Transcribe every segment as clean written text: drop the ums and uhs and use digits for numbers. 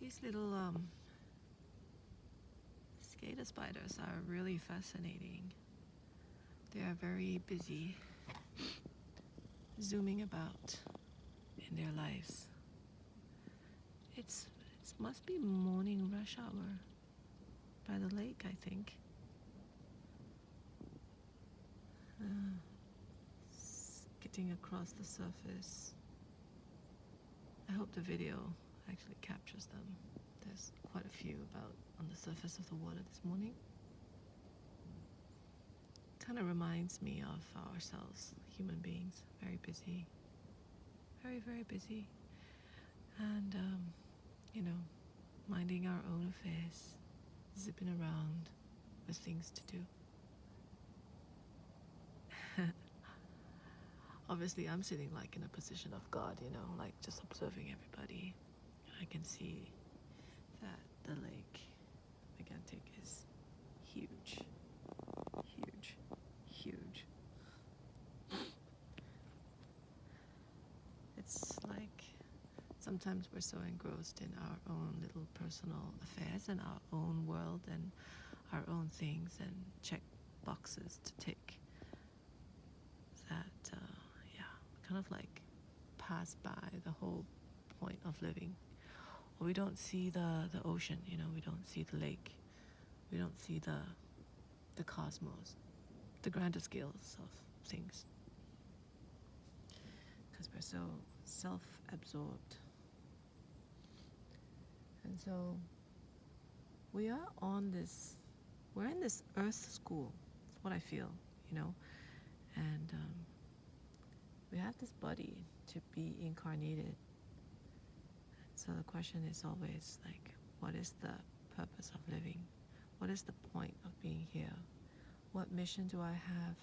These little skater spiders are really fascinating. They are very busy, zooming about in their lives. It must be morning rush hour by the lake, I think. Skidding across the surface. I hope the video actually captures them. There's quite a few about on the surface of the water this morning. Kind of reminds me of ourselves, human beings, very busy, very, very busy, and minding our own affairs, zipping around with things to do. Obviously, I'm sitting like in a position of God, like just observing everybody. I can see that the lake, Megantic, is huge, huge, huge. It's like sometimes we're so engrossed in our own little personal affairs and our own world and our own things and check boxes to tick that, kind of like pass by the whole point of living. Or we don't see the ocean, we don't see the lake, we don't see the cosmos, the grander scales of things, because we're so self-absorbed. And so we're in this earth school. That's what I feel, and we have this body to be incarnated. So the question is always like, what is the purpose of living? What is the point of being here? What mission do I have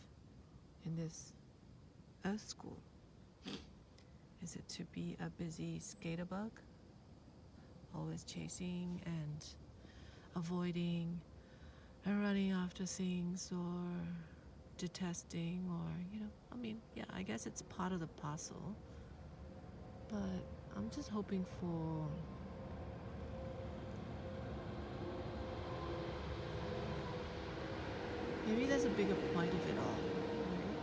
in this earth school? Is it to be a busy skater bug, always chasing and avoiding and running after things, or detesting, or I guess it's part of the puzzle, but I'm just hoping for maybe there's a bigger point of it all, right?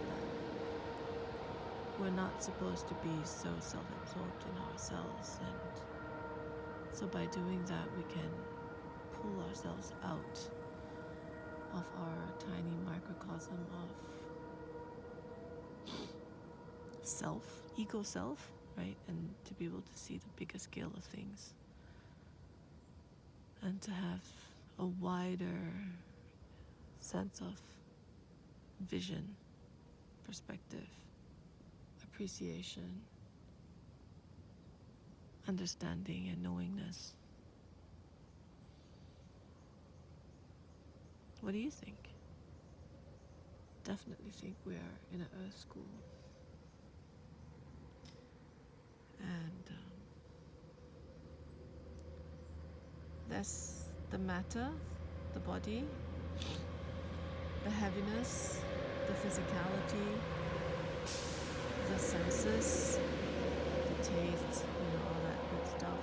That we're not supposed to be so self-absorbed in ourselves, and so by doing that we can pull ourselves out of our tiny microcosm of self, ego self, right? And to be able to see the bigger scale of things and to have a wider sense of vision, perspective, appreciation, understanding, and knowingness. What do you think? Definitely think we are in an earth school. And that's the matter, the body, the heaviness, the physicality, the senses, the tastes, all that good stuff.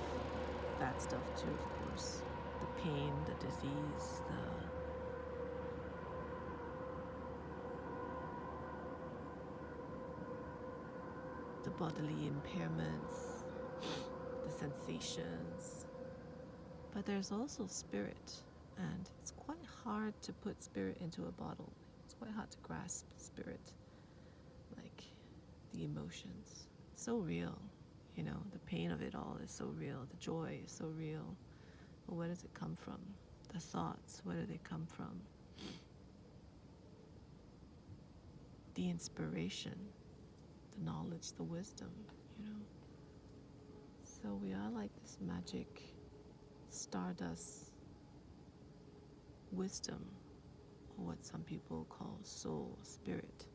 Bad stuff too, of course. The pain, the disease, the bodily impairments, the sensations. But there's also spirit, and it's quite hard to put spirit into a bottle. It's quite hard to grasp spirit, like the emotions. It's so real, the pain of it all is so real, the joy is so real. But where does it come from? The thoughts, where do they come from? The inspiration, the knowledge, the wisdom, So we are like this magic stardust wisdom, or what some people call soul, spirit,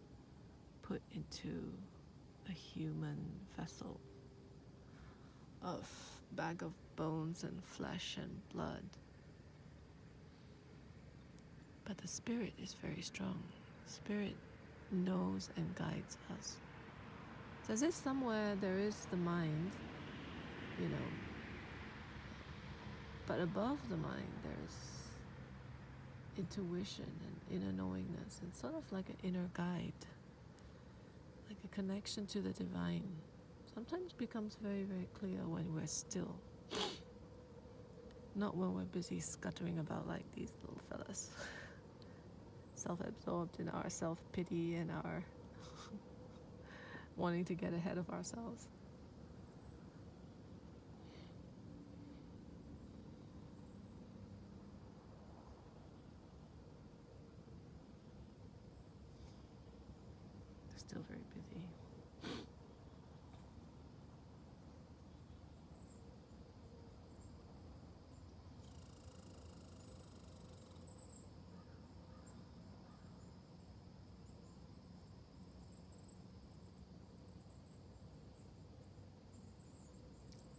put into a human vessel of bag of bones and flesh and blood. But the spirit is very strong. Spirit knows and guides us. So as if somewhere there is the mind, But above the mind, there's intuition and inner knowingness, and sort of like an inner guide, like a connection to the divine. Sometimes becomes very, very clear when we're still, not when we're busy scuttering about like these little fellas, self-absorbed in our self-pity and our wanting to get ahead of ourselves. They're still very busy.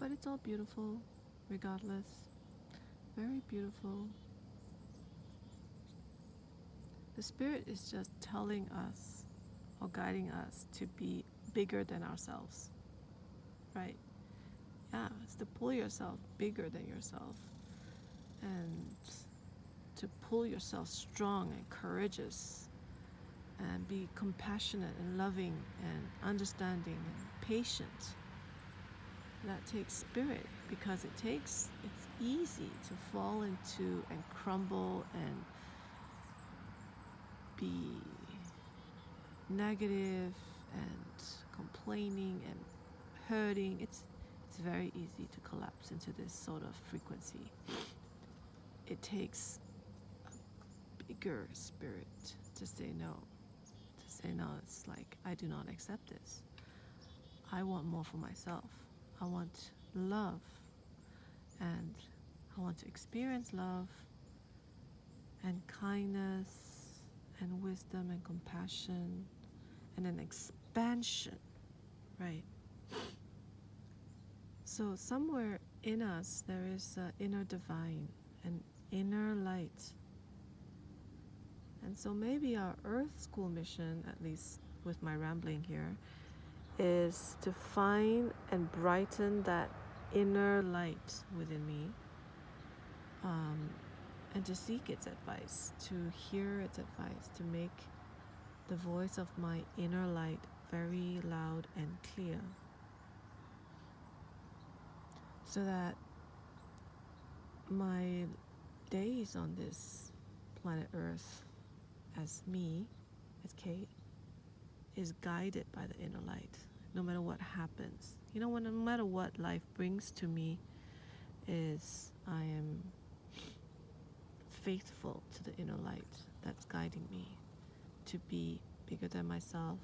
But it's all beautiful, regardless. Very beautiful. The Spirit is just telling us or guiding us to be bigger than ourselves, right? Yeah, it's to pull yourself bigger than yourself and to pull yourself strong and courageous and be compassionate and loving and understanding and patient. That takes spirit, because it's easy to fall into and crumble and be negative and complaining and hurting. It's very easy to collapse into this sort of frequency. It takes a bigger spirit to say no. To say no, it's like, I do not accept this. I want more for myself. I want love, and I want to experience love and kindness and wisdom and compassion and an expansion, right? So somewhere in us there is an inner divine, an inner light. And so maybe our Earth School mission, at least with my rambling here, is to find and brighten that inner light within me, and to seek its advice, to hear its advice, to make the voice of my inner light very loud and clear, so that my days on this planet Earth as me, as Kate, is guided by the inner light, no matter what happens. No matter what life brings to me, is I am faithful to the inner light that's guiding me to be bigger than myself,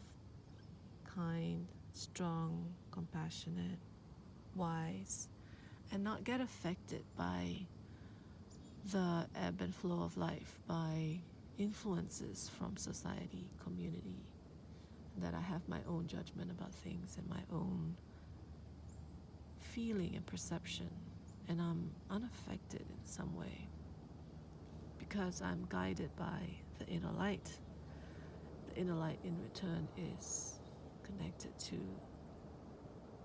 kind, strong, compassionate, wise, and not get affected by the ebb and flow of life, by influences from society, community, that I have my own judgment about things and my own feeling and perception, and I'm unaffected in some way because I'm guided by the inner light. The inner light in return is connected to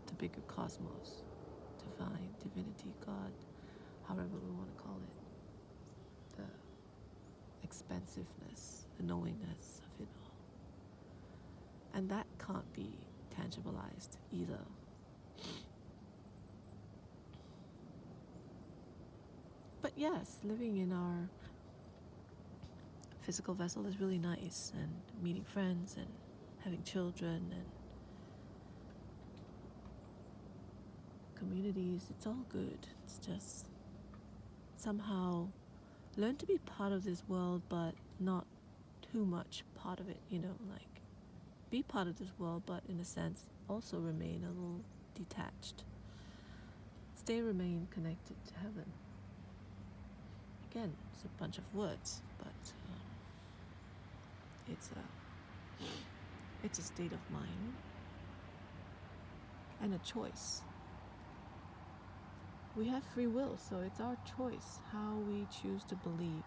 the bigger cosmos, divine, divinity, God, however we want to call it, the expansiveness, the knowingness of it all. And that can't be tangibilized either. But yes, living in our physical vessel is really nice, and meeting friends and having children and communities, it's all good. It's just somehow learn to be part of this world, but not too much part of it, like be part of this world, but in a sense also remain a little detached. Remain connected to heaven. Again, it's a bunch of words, but it's a state of mind and a choice. We have free will, so it's our choice how we choose to believe,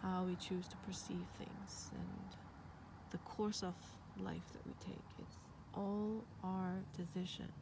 how we choose to perceive things, and the course of life that we take. It's all our decision.